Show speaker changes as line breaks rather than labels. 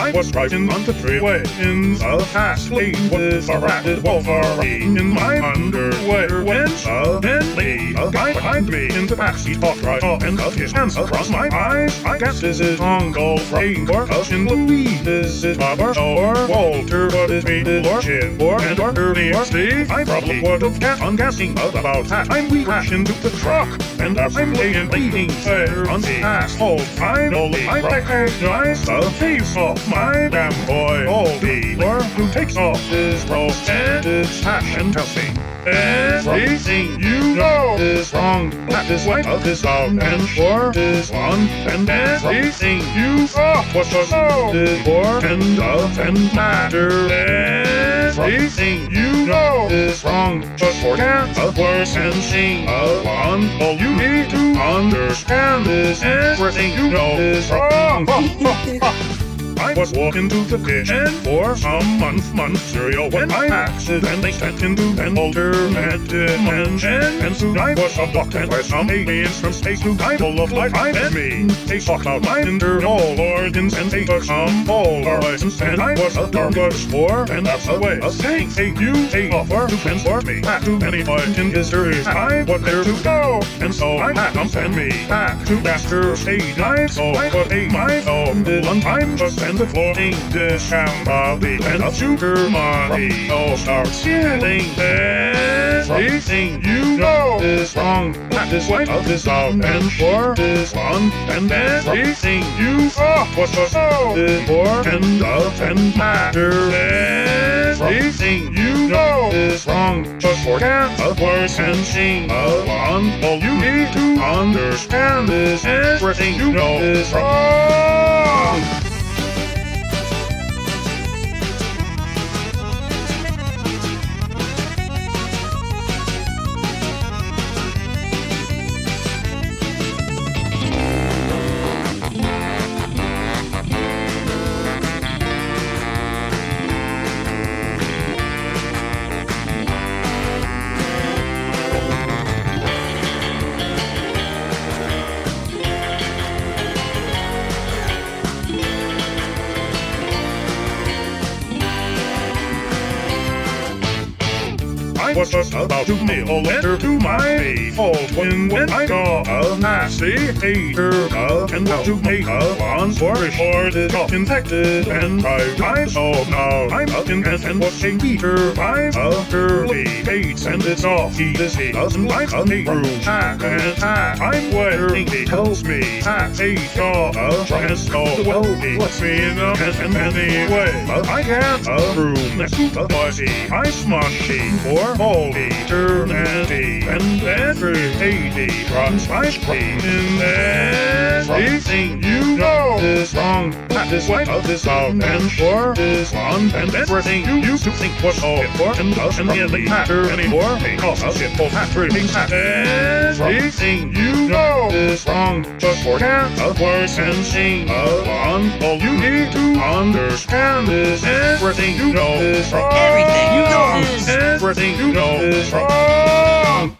I was riding on the freeway in the fast lane with a rabid Wolverine in my underwear when suddenly a guy behind me in the backseat popped right up and cut his hands across my eyes. I guess this is Uncle Frank or Cousin Louie. This is Robert or Walter, but it's me or Jim or and or Ernie or Steve. I probably would have kept on guessing, but about that time we crashed into the truck, and as I'm laying bleeding there on the asphalt, finally I recognize the face of my damn boy old dealer who takes off his roasted sash and tells me everything you know is wrong. That is white of his out and short is one, and everything you thought was just important doesn't matter. Everything you know is wrong. Just forget the words and sing along. All you need to understand is everything you know is wrong. I was walking to the kitchen for some month cereal when I accidentally stepped into an alternate dimension, and soon I was abducted by some aliens from space who died full of life and me. They sucked out my internal organs and they took some Polaroids, and I was a dark spore, and that's a way of saying thank you. They offered to transport me back to any point in history I was there to go, and so I had them send me back to Master Stage 9, so I could pay my own bill on time just and the floating dish and probably enough sugar money. I'll start stealing everything you know is wrong. That is white of this out and short is one, and everything you thought was just so important doesn't matter. Everything you know is wrong. Just forget the words and sing along. All you need to understand is everything you know is wrong. I was just about to mail a letter to my old twin when I got a nasty hater and how to make a long story short, it got infected and I so now I'm up in bed and watching Peter by a girly hates, and it's all he doesn't like a room hack and hack I'm wearing. He tells me hack ain't got a dress code. Well, he puts me in a mess and anyway, but I can't a room next to the noisy ice machine for all eternity, and every 80 runs ice cream in everything you know is wrong. That is white of this out and short is one, and everything you used to think was so important doesn't really matter anymore because a simple hat remains hat. Everything you know is wrong. Just forget the words and sing along. All you need to understand is everything you know is wrong.
Everything you know is
Everything you know is wrong.